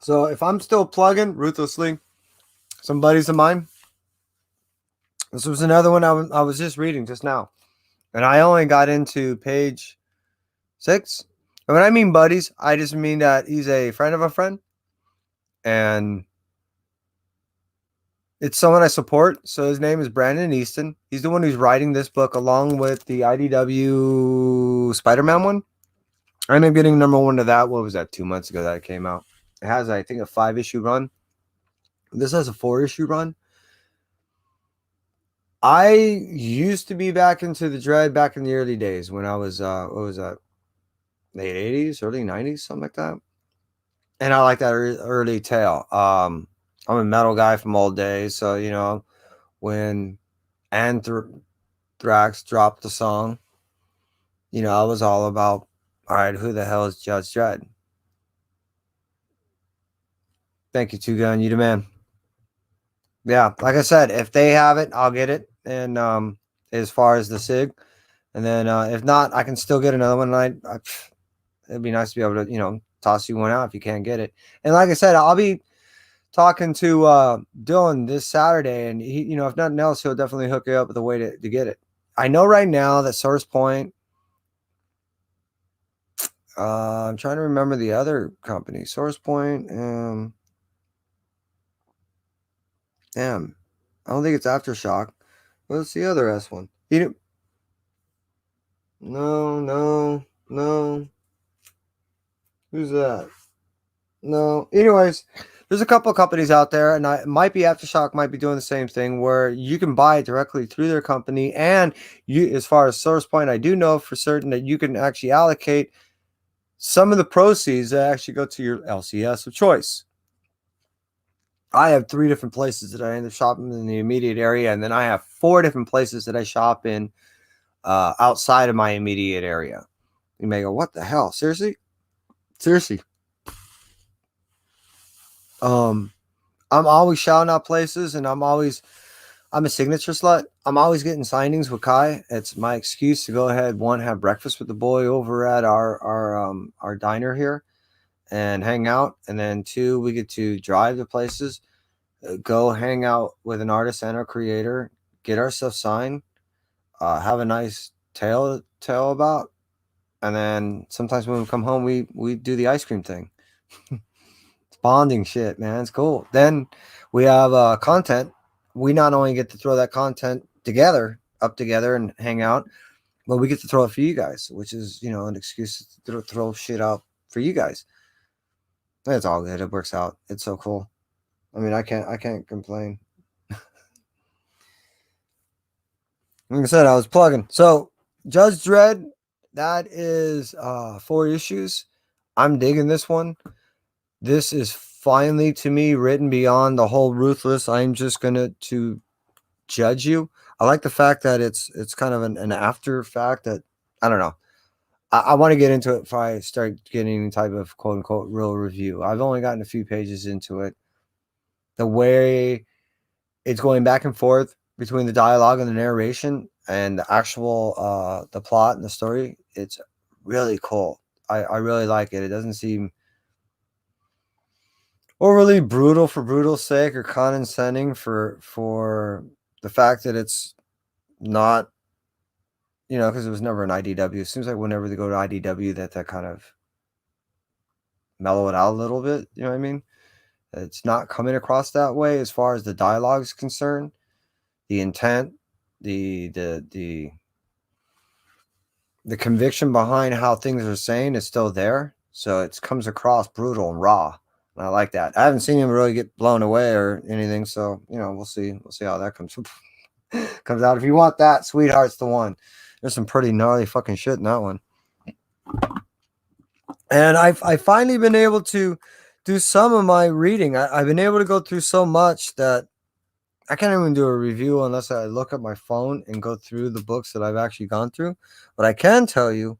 So if I'm still plugging ruthlessly, some buddies of mine. This was another one I was just reading just now, and I only got into page 6. And when I mean buddies, I just mean that he's a friend of a friend, and it's someone I support. So his name is Brandon Easton. He's the one who's writing this book along with the IDW Spider-Man one. I ended up getting number 1 to that. What was that? 2 months ago that it came out. It has, I think, a 5-issue run. This has a 4-issue run. I used to be back into the Dread back in the early days when I was, what was that? Late 80s, early 90s, something like that. And I like that early tale. I'm a metal guy from old days. So, when Anthrax dropped the song, I was all about, all right, who the hell is Judge Dredd? Thank you, Two Gun. You the man. Yeah, like I said, if they have it, I'll get it. And as far as the SIG, and then if not, I can still get another one. It'd be nice to be able to, toss you one out if you can't get it. And like I said, I'll be talking to Dylan this Saturday, and he, if nothing else, he'll definitely hook you up with a way to get it. I know right now that Source Point. I'm trying to remember the other company, Source Point. Damn, I don't think it's Aftershock. What's the other S one? No. Who's that? No. Anyways, there's a couple of companies out there, and might be Aftershock might be doing the same thing where you can buy it directly through their company. And as far as Source Point, I do know for certain that you can actually allocate some of the proceeds that actually go to your LCS of choice. I have 3 different places that I end up shopping in the immediate area, and then I have 4 different places that I shop in outside of my immediate area. You may go, what the hell? Seriously? I'm always shouting out places, and I'm a signature slut. I'm always getting signings with Kai. It's my excuse to go ahead, 1, have breakfast with the boy over at our diner here and hang out, and then 2, we get to drive to places, go hang out with an artist and a creator, get our stuff signed, have a nice tale to tell about, and then sometimes when we come home, we do the ice cream thing. It's bonding shit, man. It's cool. Then we have content. We not only get to throw that content up together and hang out, but we get to throw it for you guys, which is, an excuse to throw shit out for you guys. It's all good. It works out. It's so cool. I mean, I can't complain. Like I said, I was plugging. So Judge Dredd, that is 4 issues. I'm digging this one. This is finally, to me, written beyond the whole ruthless. I'm just gonna to judge you. I like the fact that it's kind of an after fact that I don't know. I want to get into it if I start getting any type of quote unquote real review. I've only gotten a few pages into it. The way it's going back and forth between the dialogue and the narration and the actual the plot and the story, it's really cool. I really like it. It doesn't seem overly brutal for brutal's sake or condescending for the fact that it's not, because it was never an IDW. It seems like whenever they go to IDW, that kind of mellow it out a little bit. You know what I mean? It's not coming across that way as far as the dialogue is concerned. The intent, the conviction behind how things are saying is still there. So it comes across brutal and raw. And I like that. I haven't seen him really get blown away or anything. So, we'll see. We'll see how that comes out. If you want that, Sweetheart's the one. There's some pretty gnarly fucking shit in that one. And I finally been able to do some of my reading. I've been able to go through so much that I can't even do a review unless I look at my phone and go through the books that I've actually gone through. What I can tell you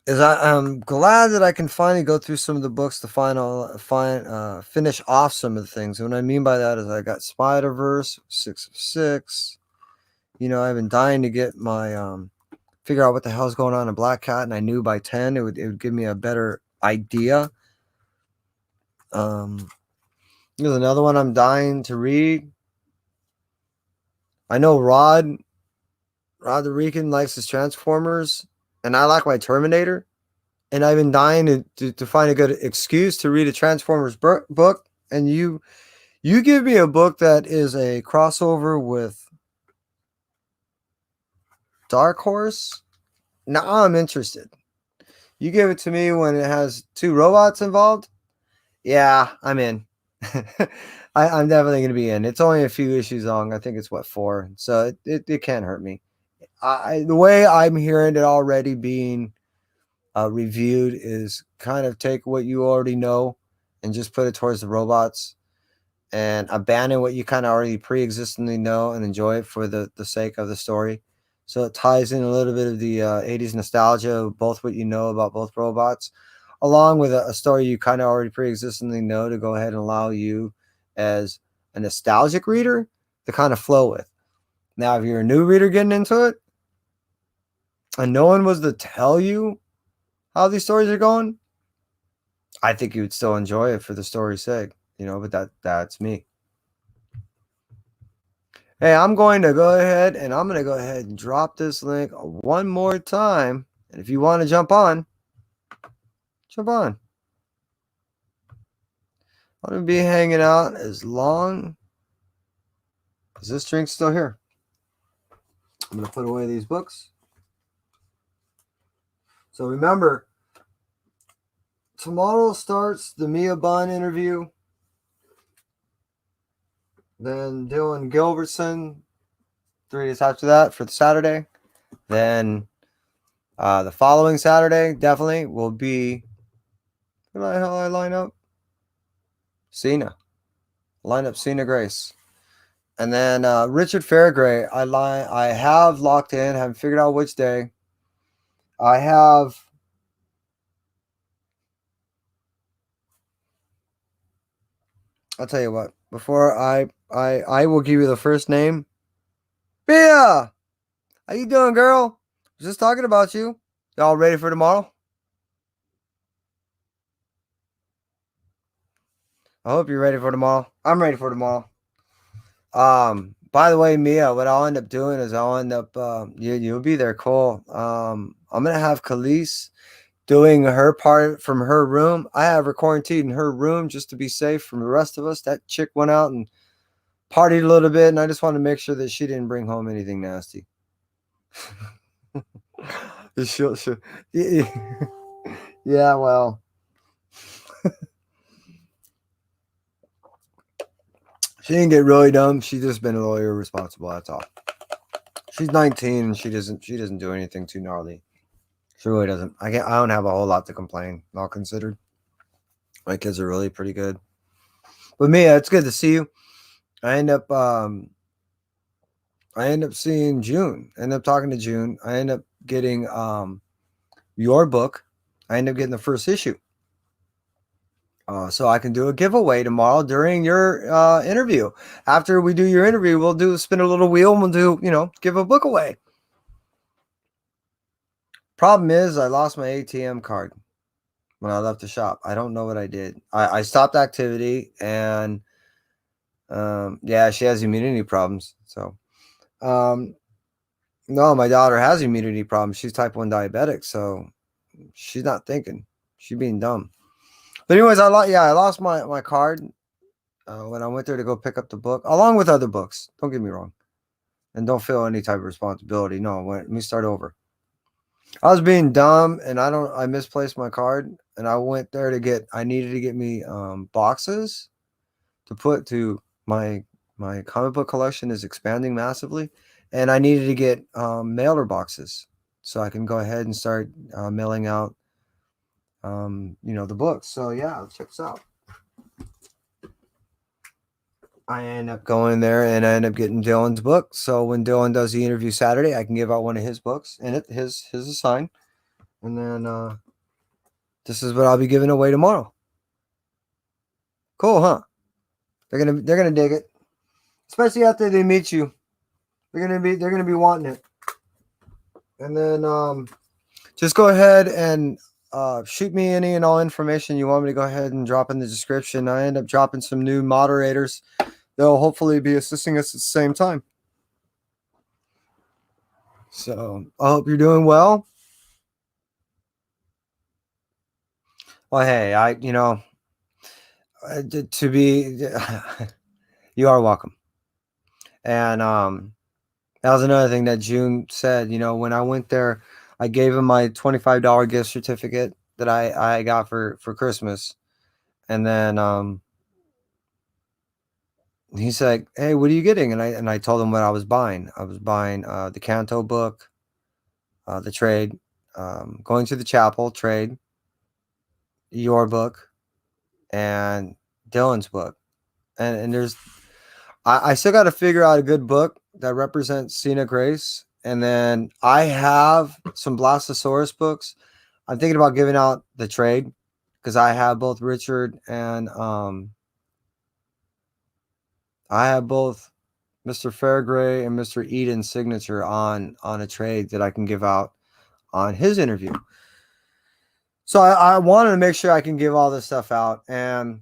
is I'm glad that I can finally go through some of the books to finish off some of the things. And what I mean by that is I got Spider-Verse, 6 of 6. I've been dying to get my figure out what the hell's going on in Black Cat, and I knew by 10 it would give me a better idea. There's another one I'm dying to read. I know Rod the Rican likes his Transformers, and I like my Terminator. And I've been dying to find a good excuse to read a Transformers book. And you give me a book that is a crossover with Dark Horse. Now I'm interested. You give it to me when it has 2 robots involved. Yeah, I'm in. I'm definitely going to be in. It's only a few issues long. I think it's 4. So it can't hurt me. The way I'm hearing it already being reviewed is kind of take what you already know and just put it towards the robots and abandon what you kind of already pre-existingly know and enjoy it for the sake of the story. So it ties in a little bit of the 80s nostalgia of both what you know about both robots, along with a story you kind of already pre-existingly know, to go ahead and allow you as a nostalgic reader to kind of flow with. Now, if you're a new reader getting into it and no one was to tell you how these stories are going, I think you would still enjoy it for the story's sake, but that's me. Hey, I'm going to go ahead and drop this link one more time. And if you want to jump on. I'm going to be hanging out as long as this drink's still here. I'm going to put away these books. So remember, tomorrow starts the Mia Bun interview. Then Dylan Gilbertson, 3 days after that for the Saturday. Then the following Saturday definitely will be, who the hell I line up? Cena. Line up Cena Grace. And then Richard Fairgray, I have locked in, haven't figured out which day. I'll tell you what, before I will give you the first name. Bia! How you doing, girl? I was just talking about you. Y'all ready for tomorrow? I hope you're ready for tomorrow. I'm ready for tomorrow. By the way, Mia, what I'll end up doing is you'll be there, Cole. I'm gonna have Khalees doing her part from her room. I have her quarantined in her room just to be safe from the rest of us. That chick went out and partied a little bit, and I just wanted to make sure that she didn't bring home anything nasty. Yeah, well. She didn't get really dumb. She's just been a little irresponsible. That's all. She's 19 and she doesn't do anything too gnarly. She really doesn't. I don't have a whole lot to complain, all considered. My kids are really pretty good. But Mia, it's good to see you. I end up seeing June. I end up talking to June. I end up getting your book. I end up getting the first issue. So I can do a giveaway tomorrow during your interview. After we do your interview, we'll spin a little wheel and we'll do, give a book away. Problem is, I lost my ATM card when I left the shop. I don't know what I did. I stopped activity, and yeah, she has immunity problems. So, um, no, my daughter has immunity problems. She's type 1 diabetic, so she's not thinking. She's being dumb. But anyways, I lost my card when I went there to go pick up the book, along with other books. Don't get me wrong, and don't feel any type of responsibility. No, let me start over. I was being dumb, and I misplaced my card, and I went there to get. I needed to get me boxes to put to my comic book collection is expanding massively, and I needed to get mailer boxes so I can go ahead and start mailing out the books. So yeah, check this out. I end up going there and I end up getting Dylan's book. So when Dylan does the interview Saturday, I can give out one of his books and his assign. And then this is what I'll be giving away tomorrow. Cool, huh? They're gonna dig it, especially after they meet you. They're gonna be wanting it. And then just go ahead and shoot me any and all information you want me to go ahead and drop in the description. I end up dropping some new moderators. They'll hopefully be assisting us at the same time. So I hope you're doing well. Well, hey, to be, you are welcome. And that was another thing that June said. When I went there, I gave him my $25 gift certificate that I got for Christmas, and then he said, "Hey, what are you getting?" And I told him what I was buying. I was buying the Canto book, the trade, going to the chapel trade, your book, and Dylan's book. And there's I still got to figure out a good book that represents Cena Grace. And then I have some Blastosaurus books. I'm thinking about giving out the trade because I have both Richard and I have both Mr. Fairgray and Mr. Eden's signature on a trade that I can give out on his interview. So I wanted to make sure I can give all this stuff out, and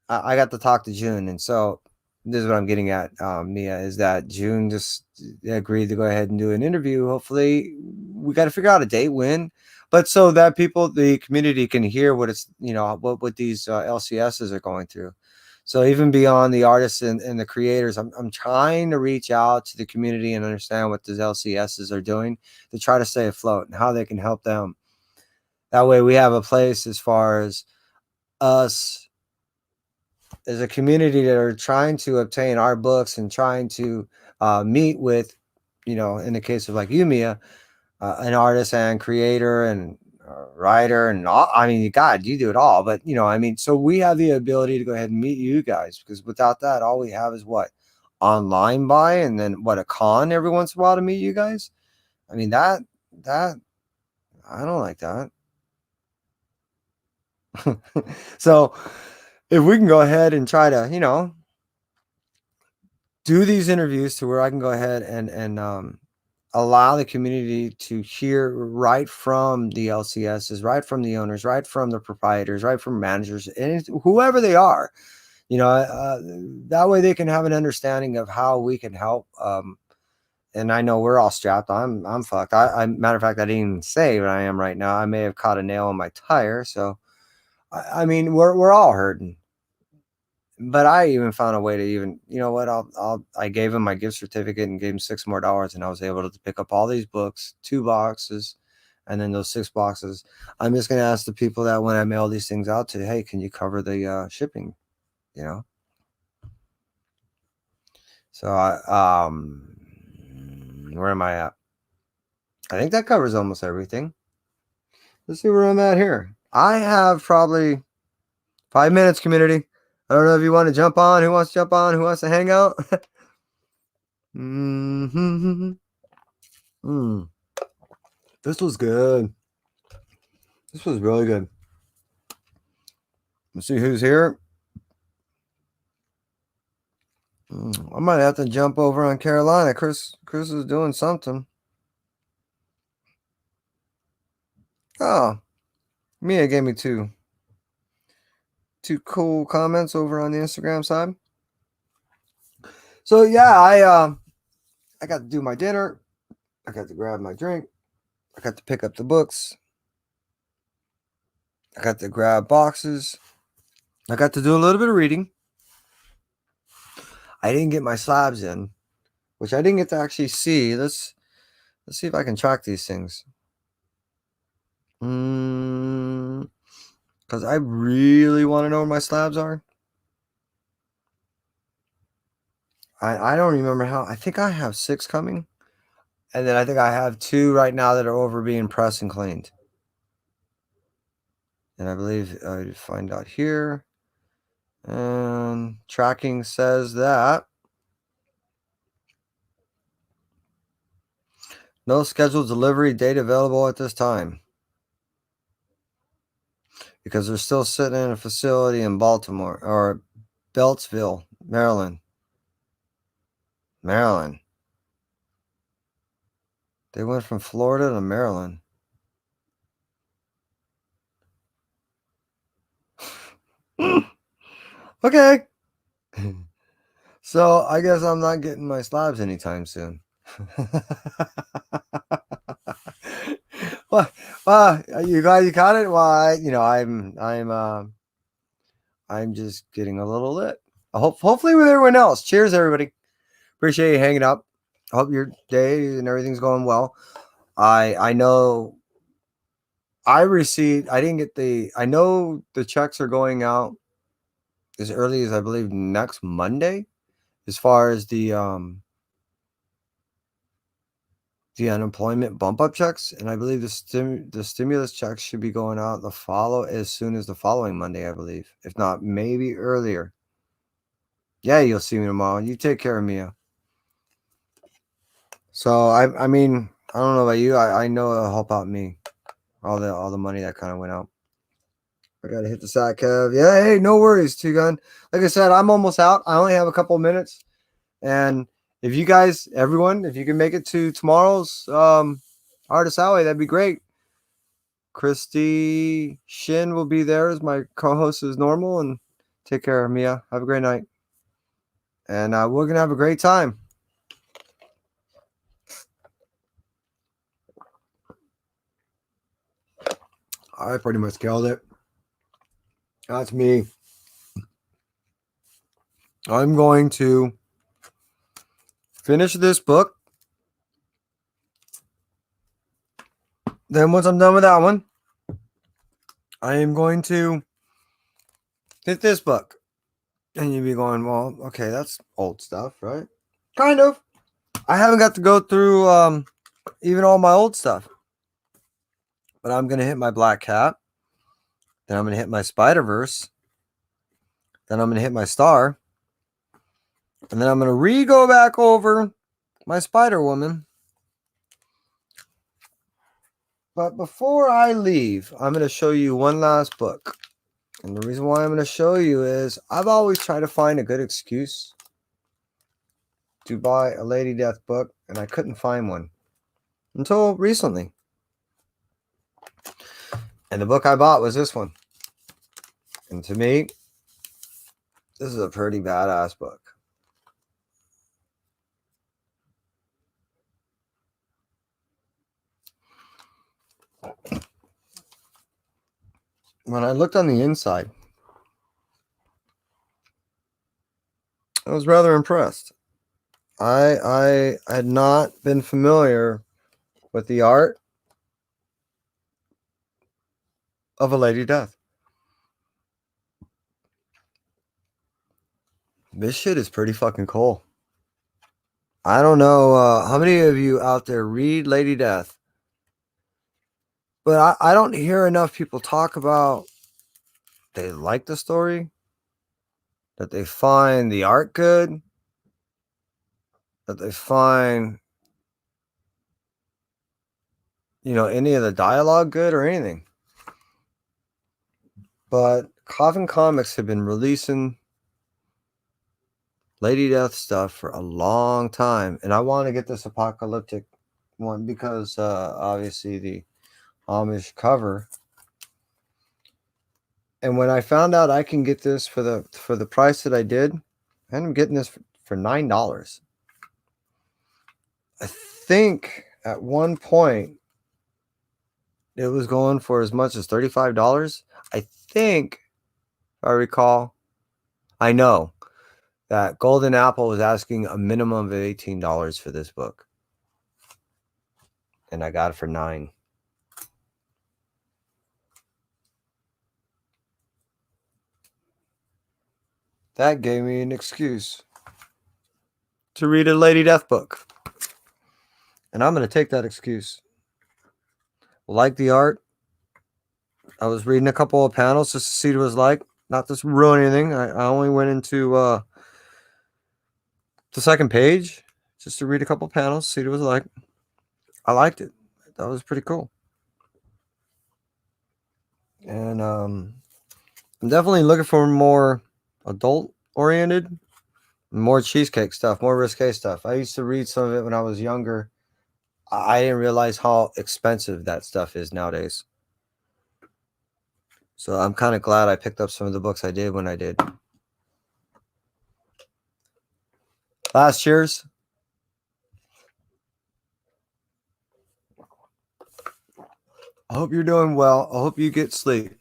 I got to talk to June, and so this is what I'm getting at, Mia, is that June just agreed to go ahead and do an interview. Hopefully, we got to figure out a date when, but so that the community can hear what it's, what these LCSs are going through. So even beyond the artists and the creators, I'm trying to reach out to the community and understand what these LCSs are doing to try to stay afloat and how they can help them. That way we have a place as far as us as a community that are trying to obtain our books and trying to meet with, in the case of like you, Mia, an artist and creator and writer and all. I mean, God, you do it all. But so we have the ability to go ahead and meet you guys, because without that, all we have is what, online buy, and then what, a con every once in a while to meet you guys. I mean, that I don't like that. So if we can go ahead and try to, do these interviews to where I can go ahead and allow the community to hear right from the LCSs, right from the owners, right from the proprietors, right from managers, and whoever they are, that way they can have an understanding of how we can help. And I know we're all strapped. I'm fucked. Matter of fact, I didn't even say what I am right now. I may have caught a nail in my tire. So, I mean, we're all hurting. But I even found a way to even, I gave him my gift certificate and gave him $6 more, and I was able to pick up all these books, 2 boxes, and then those 6 boxes. I'm just going to ask the people that when I mail these things out to, hey, can you cover the shipping? So where am I at? I think that covers almost everything. Let's see where I'm at here. I have probably 5 minutes, community. I don't know if you want to jump on. Who wants to jump on? Who wants to hang out? Mm-hmm. This was good. This was really good. Let's see who's here. I might have to jump over on Carolina. Chris is doing something. Oh, Mia gave me two cool comments over on the Instagram side. So yeah, I got to do my dinner. I got to grab my drink. I got to pick up the books. I got to grab boxes. I got to do a little bit of reading. I didn't get my slabs in, which I didn't get to actually see. Let's see if I can track these things. Because I really want to know where my slabs are. I don't remember how. I think I have 6 coming. And then I think I have 2 right now that are over being pressed and cleaned. And I believe I find out here. And tracking says that no scheduled delivery date available at this time. Because they're still sitting in a facility in Baltimore or Beltsville, Maryland. Maryland. They went from Florida to Maryland. Okay. So I guess I'm not getting my slabs anytime soon. Well, you got it. Well, I'm just getting a little lit. Hopefully with everyone else. Cheers, everybody. Appreciate you hanging up. Hope your day and everything's going well. I know I didn't get I know the checks are going out as early as I believe next Monday, as far as the unemployment bump up checks, and I believe the stimulus checks should be going out as soon as the following Monday, I believe, if not maybe earlier. Yeah, you'll see me tomorrow. You take care of Mia. So I mean, I don't know about you. I know it'll help out me. All the money that kind of went out. I gotta hit the sack, Kev. Yeah, hey, no worries, Two Gun. Like I said, I'm almost out. I only have a couple of minutes, and if you guys, everyone, if you can make it to tomorrow's Artist Alley, that'd be great. Christy Shin will be there as my co-host as normal, and take care, Mia. Have a great night, and we're gonna have a great time. I pretty much killed it. That's me. I'm going to finish this book. Then once I'm done with that one, I am going to hit this book. And you'd be going, well, okay, that's old stuff, right? Kind of. I haven't got to go through even all my old stuff. But I'm going to hit my Black Cat. Then I'm going to hit my Spider-Verse. Then I'm going to hit my Star. And then I'm going to re-go back over my Spider-Woman. But before I leave, I'm going to show you one last book. And the reason why I'm going to show you is I've always tried to find a good excuse to buy a Lady Death book, and I couldn't find one until recently. And the book I bought was this one. And to me, this is a pretty badass book. When I looked on the inside, I was rather impressed. I had not been familiar with the art of a Lady Death. This shit is pretty fucking cool. I don't know how many of you out there read Lady Death, but I don't hear enough people talk about they like the story, that they find the art good, that they find, any of the dialogue good or anything. But Coffin Comics have been releasing Lady Death stuff for a long time, and I want to get this apocalyptic one because obviously the Amish cover. And when I found out I can get this for the price that I did, I ended up getting this for $9. I think at one point it was going for as much as $35. I think, if I recall, I know that Golden Apple was asking a minimum of $18 for this book. And I got it for $9. That gave me an excuse to read a Lady Death book. And I'm going to take that excuse. Like the art. I was reading a couple of panels just to see what it was like. Not to ruin anything. I only went into the second page just to read a couple of panels, see what it was like. I liked it. That was pretty cool. And I'm definitely looking for more adult-oriented, more cheesecake stuff, more risque stuff. I used to read some of it when I was younger. I didn't realize how expensive that stuff is nowadays. So I'm kind of glad I picked up some of the books I did when I did. Last cheers. I hope you're doing well. I hope you get sleep.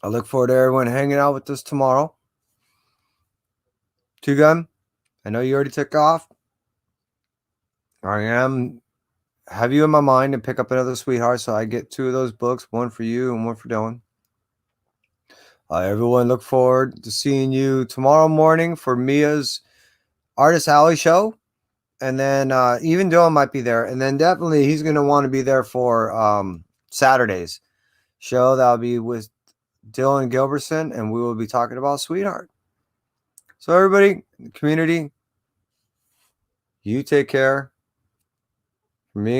I look forward to everyone hanging out with us tomorrow. Two Gun, I know you already took off. Have you in my mind and pick up another Sweetheart, so I get 2 of those books, one for you and one for Dylan. Everyone, look forward to seeing you tomorrow morning for Mia's Artist Alley show. And then even Dylan might be there. And then definitely he's going to want to be there for Saturday's show. That'll be with Dylan Gilbertson, and we will be talking about Sweetheart. So everybody, the community, you take care. For me,